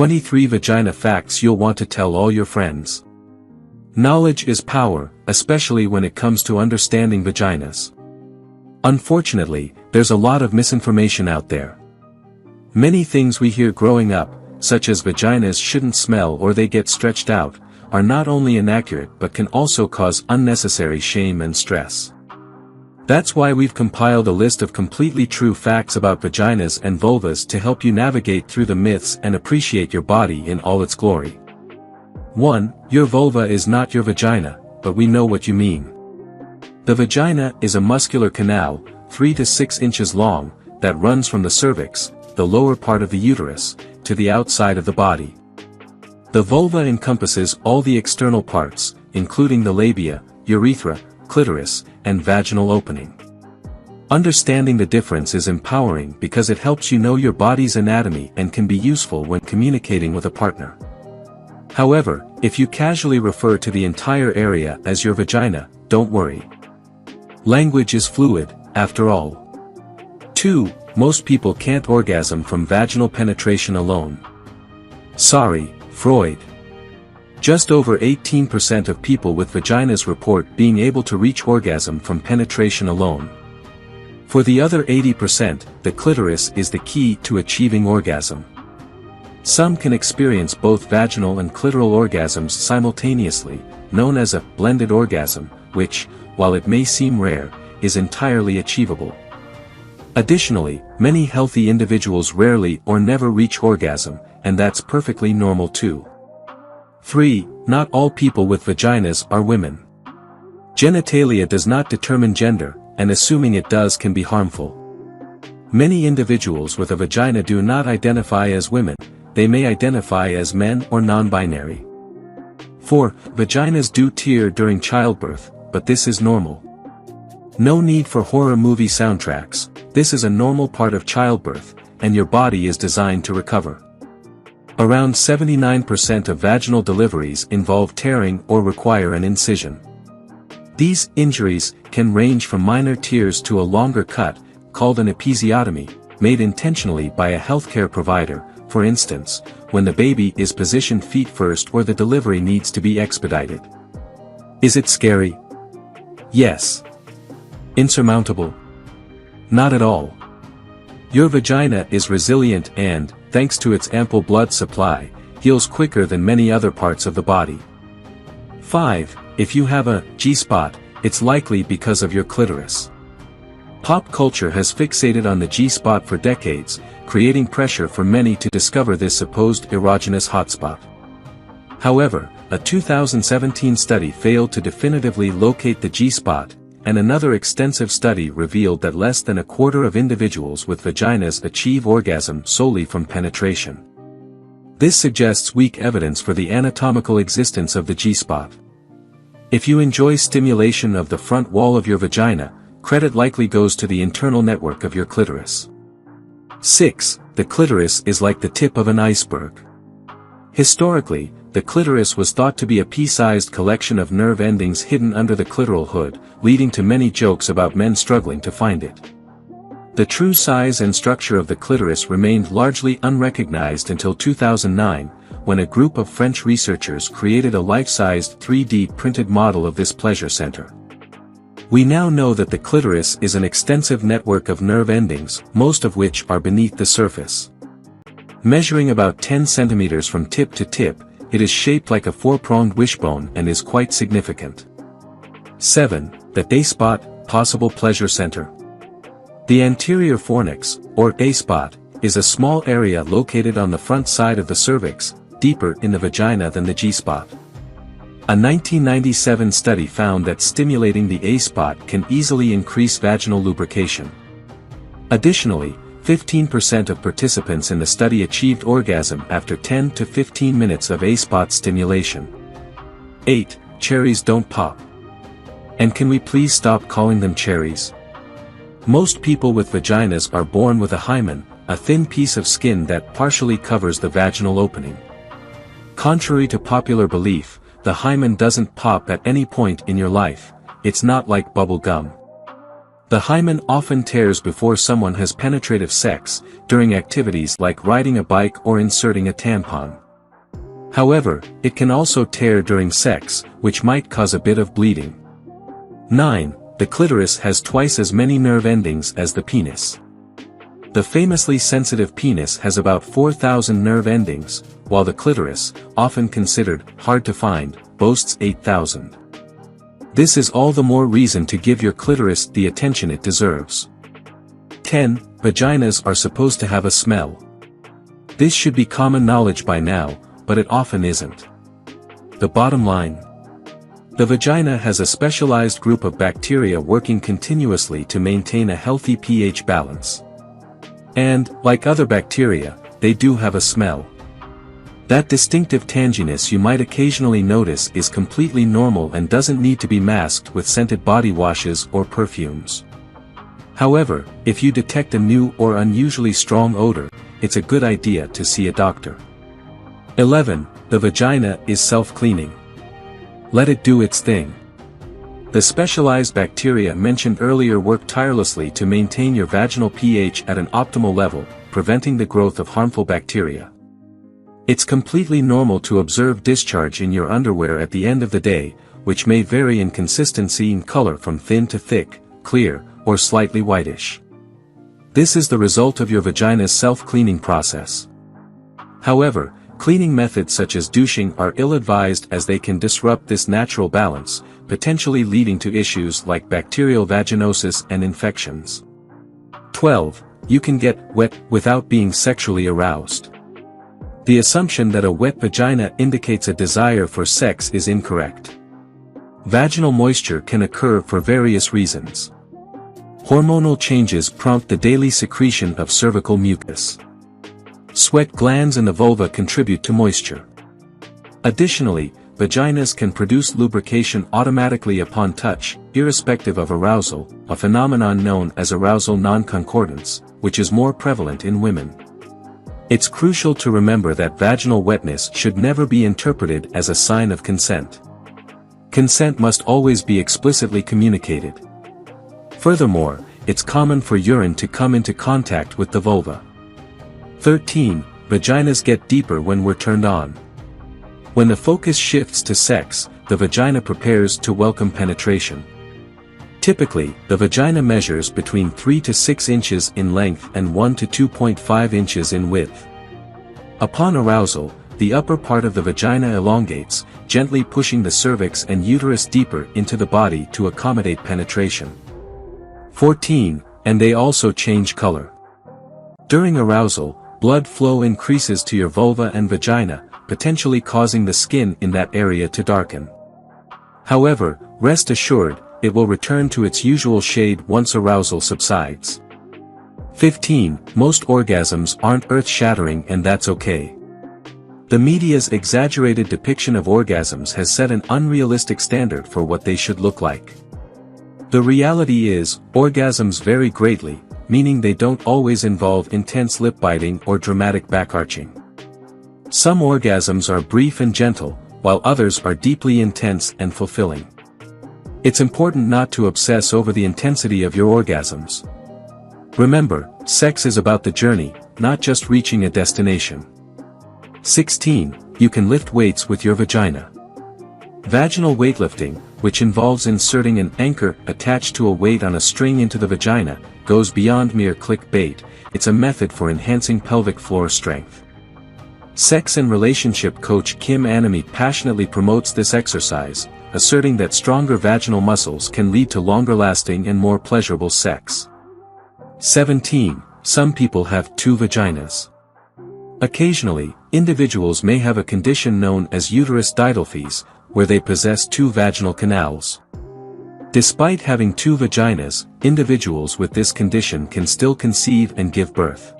23 Vagina Facts You'll Want to Tell All Your Friends. Knowledge is power, especially when it comes to understanding vaginas. Unfortunately, there's a lot of misinformation out there. Many things we hear growing up, such as vaginas shouldn't smell or they get stretched out, are not only inaccurate but can also cause unnecessary shame and stress. That's why we've compiled a list of completely true facts about vaginas and vulvas to help you navigate through the myths and appreciate your body in all its glory. 1. Your vulva is not your vagina, but we know what you mean. The vagina is a muscular canal, 3 to 6 inches long, that runs from the cervix, the lower part of the uterus, to the outside of the body. The vulva encompasses all the external parts, including the labia, urethra, clitoris, and vaginal opening. Understanding the difference is empowering because it helps you know your body's anatomy and can be useful when communicating with a partner. However, if you casually refer to the entire area as your vagina, don't worry. Language is fluid, after all. 2. Most people can't orgasm from vaginal penetration alone. Sorry, Freud. Just over 18% of people with vaginas report being able to reach orgasm from penetration alone. For the other 80%, the clitoris is the key to achieving orgasm. Some can experience both vaginal and clitoral orgasms simultaneously, known as a blended orgasm, which, while it may seem rare, is entirely achievable. Additionally, many healthy individuals rarely or never reach orgasm, and that's perfectly normal too. 3. Not all people with vaginas are women. Genitalia does not determine gender, and assuming it does can be harmful. Many individuals with a vagina do not identify as women, they may identify as men or non-binary. 4. Vaginas do tear during childbirth, but this is normal. No need for horror movie soundtracks, this is a normal part of childbirth, and your body is designed to recover. Around 79% of vaginal deliveries involve tearing or require an incision. These injuries can range from minor tears to a longer cut, called an episiotomy, made intentionally by a healthcare provider, for instance, when the baby is positioned feet first or the delivery needs to be expedited. Is it scary? Yes. Insurmountable? Not at all. Your vagina is resilient and, thanks to its ample blood supply, heals quicker than many other parts of the body. 5. If you have a G-spot, it's likely because of your clitoris. Pop culture has fixated on the G-spot for decades, creating pressure for many to discover this supposed erogenous hotspot. However, a 2017 study failed to definitively locate the G-spot, and another extensive study revealed that less than a quarter of individuals with vaginas achieve orgasm solely from penetration. This suggests weak evidence for the anatomical existence of the G-spot. If you enjoy stimulation of the front wall of your vagina, credit likely goes to the internal network of your clitoris. 6. The clitoris is like the tip of an iceberg. Historically, the clitoris was thought to be a pea-sized collection of nerve endings hidden under the clitoral hood, leading to many jokes about men struggling to find it. The true size and structure of the clitoris remained largely unrecognized until 2009, when a group of French researchers created a life-sized 3D printed model of this pleasure center. We now know that the clitoris is an extensive network of nerve endings, most of which are beneath the surface. Measuring about 10 centimeters from tip to tip, it is shaped like a four-pronged wishbone and is quite significant. 7. The A-spot, possible pleasure center. The anterior fornix, or A-spot, is a small area located on the front side of the cervix, deeper in the vagina than the G-spot. A 1997 study found that stimulating the A-spot can easily increase vaginal lubrication. Additionally, 15% of participants in the study achieved orgasm after 10 to 15 minutes of A-spot stimulation. 8. Cherries don't pop. And can we please stop calling them cherries? Most people with vaginas are born with a hymen, a thin piece of skin that partially covers the vaginal opening. Contrary to popular belief, the hymen doesn't pop at any point in your life, it's not like bubble gum. The hymen often tears before someone has penetrative sex, during activities like riding a bike or inserting a tampon. However, it can also tear during sex, which might cause a bit of bleeding. 9. The clitoris has twice as many nerve endings as the penis. The famously sensitive penis has about 4,000 nerve endings, while the clitoris, often considered hard to find, boasts 8,000. This is all the more reason to give your clitoris the attention it deserves. 10. Vaginas are supposed to have a smell. This should be common knowledge by now, but it often isn't. The bottom line: the vagina has a specialized group of bacteria working continuously to maintain a healthy pH balance. And, like other bacteria, they do have a smell. That distinctive tanginess you might occasionally notice is completely normal and doesn't need to be masked with scented body washes or perfumes. However, if you detect a new or unusually strong odor, it's a good idea to see a doctor. 11. The vagina is self-cleaning. Let it do its thing. The specialized bacteria mentioned earlier work tirelessly to maintain your vaginal pH at an optimal level, preventing the growth of harmful bacteria. It's completely normal to observe discharge in your underwear at the end of the day, which may vary in consistency and color from thin to thick, clear, or slightly whitish. This is the result of your vagina's self-cleaning process. However, cleaning methods such as douching are ill-advised as they can disrupt this natural balance, potentially leading to issues like bacterial vaginosis and infections. 12. You can get wet without being sexually aroused. The assumption that a wet vagina indicates a desire for sex is incorrect. Vaginal moisture can occur for various reasons. Hormonal changes prompt the daily secretion of cervical mucus. Sweat glands in the vulva contribute to moisture. Additionally, vaginas can produce lubrication automatically upon touch, irrespective of arousal, a phenomenon known as arousal non-concordance, which is more prevalent in women. It's crucial to remember that vaginal wetness should never be interpreted as a sign of consent. Consent must always be explicitly communicated. Furthermore, it's common for urine to come into contact with the vulva. 13. Vaginas get deeper when we're turned on. When the focus shifts to sex, the vagina prepares to welcome penetration. Typically, the vagina measures between 3 to 6 inches in length and 1 to 2.5 inches in width. Upon arousal, the upper part of the vagina elongates, gently pushing the cervix and uterus deeper into the body to accommodate penetration. 14. And they also change color. During arousal, blood flow increases to your vulva and vagina, potentially causing the skin in that area to darken. However, rest assured, it will return to its usual shade once arousal subsides. 15. Most orgasms aren't earth-shattering, and that's okay. The media's exaggerated depiction of orgasms has set an unrealistic standard for what they should look like. The reality is, orgasms vary greatly, meaning they don't always involve intense lip-biting or dramatic back-arching. Some orgasms are brief and gentle, while others are deeply intense and fulfilling. It's important not to obsess over the intensity of your orgasms. Remember, sex is about the journey, not just reaching a destination. 16. You can lift weights with your vagina. Vaginal weightlifting, which involves inserting an anchor attached to a weight on a string into the vagina, goes beyond mere clickbait. It's a method for enhancing pelvic floor strength. Sex and relationship coach Kim Anami passionately promotes this exercise, asserting that stronger vaginal muscles can lead to longer-lasting and more pleasurable sex. 17. Some people have two vaginas. Occasionally, individuals may have a condition known as uterus didelphys, where they possess two vaginal canals. Despite having two vaginas, individuals with this condition can still conceive and give birth.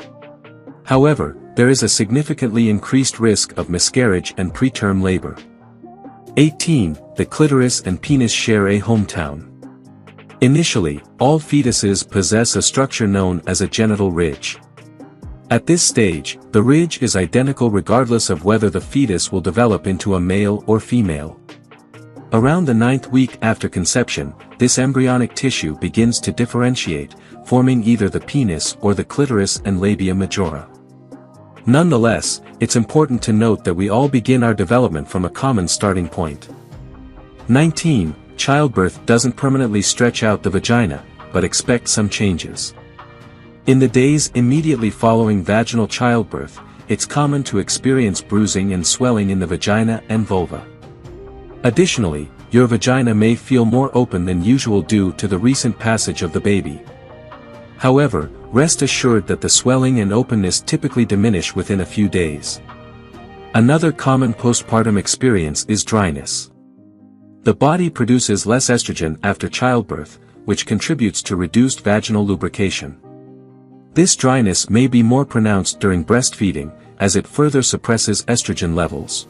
However, there is a significantly increased risk of miscarriage and preterm labor. 18. The clitoris and penis share a hometown. Initially, all fetuses possess a structure known as a genital ridge. At this stage, the ridge is identical regardless of whether the fetus will develop into a male or female. Around the 9th week after conception, this embryonic tissue begins to differentiate, forming either the penis or the clitoris and labia majora. Nonetheless, it's important to note that we all begin our development from a common starting point. 19. Childbirth doesn't permanently stretch out the vagina, but expect some changes. In the days immediately following vaginal childbirth, it's common to experience bruising and swelling in the vagina and vulva. Additionally, your vagina may feel more open than usual due to the recent passage of the baby. However, rest assured that the swelling and openness typically diminish within a few days. Another common postpartum experience is dryness. The body produces less estrogen after childbirth, which contributes to reduced vaginal lubrication. This dryness may be more pronounced during breastfeeding, as it further suppresses estrogen levels.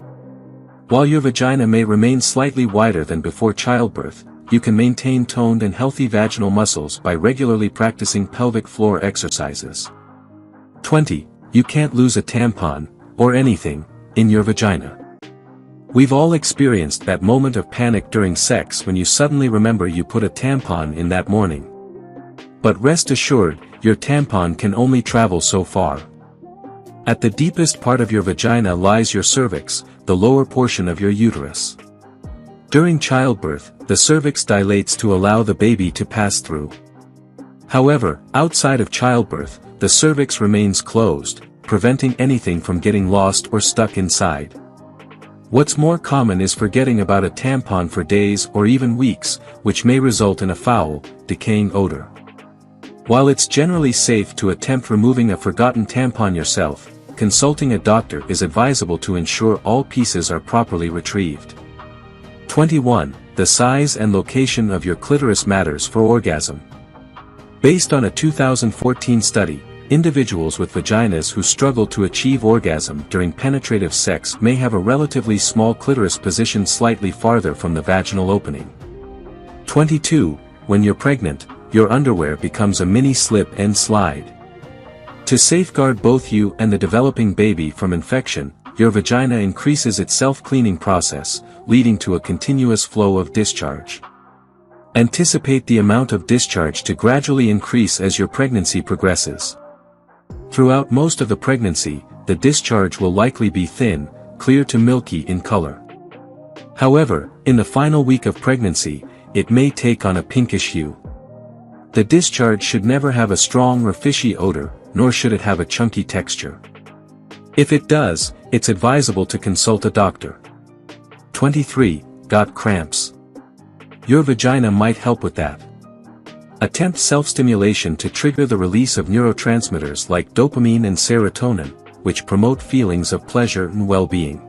While your vagina may remain slightly wider than before childbirth, you can maintain toned and healthy vaginal muscles by regularly practicing pelvic floor exercises. 20. You can't lose a tampon, or anything, in your vagina. We've all experienced that moment of panic during sex when you suddenly remember you put a tampon in that morning. But rest assured, your tampon can only travel so far. At the deepest part of your vagina lies your cervix, the lower portion of your uterus. During childbirth, the cervix dilates to allow the baby to pass through. However, outside of childbirth, the cervix remains closed, preventing anything from getting lost or stuck inside. What's more common is forgetting about a tampon for days or even weeks, which may result in a foul, decaying odor. While it's generally safe to attempt removing a forgotten tampon yourself, consulting a doctor is advisable to ensure all pieces are properly retrieved. 21. The size and location of your clitoris matters for orgasm. Based on a 2014 study, individuals with vaginas who struggle to achieve orgasm during penetrative sex may have a relatively small clitoris positioned slightly farther from the vaginal opening. 22. When you're pregnant, your underwear becomes a mini slip and slide. To safeguard both you and the developing baby from infection, your vagina increases its self-cleaning process, leading to a continuous flow of discharge. Anticipate the amount of discharge to gradually increase as your pregnancy progresses. Throughout most of the pregnancy, the discharge will likely be thin, clear to milky in color. However, in the final week of pregnancy, it may take on a pinkish hue. The discharge should never have a strong or fishy odor, nor should it have a chunky texture. If it does, it's advisable to consult a doctor. 23. Got cramps? Your vagina might help with that. Attempt self-stimulation to trigger the release of neurotransmitters like dopamine and serotonin, which promote feelings of pleasure and well-being.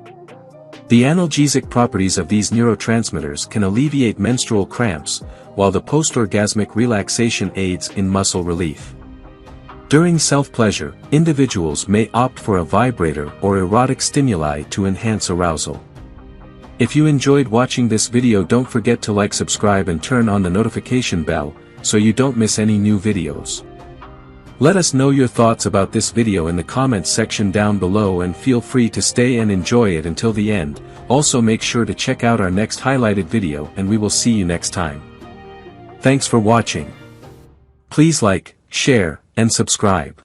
The analgesic properties of these neurotransmitters can alleviate menstrual cramps, while the post-orgasmic relaxation aids in muscle relief. During self-pleasure, individuals may opt for a vibrator or erotic stimuli to enhance arousal. If you enjoyed watching this video, don't forget to like, subscribe and turn on the notification bell, so you don't miss any new videos. Let us know your thoughts about this video in the comments section down below, and feel free to stay and enjoy it until the end. Also make sure to check out our next highlighted video, and we will see you next time. Thanks for watching. Please like, share, and subscribe.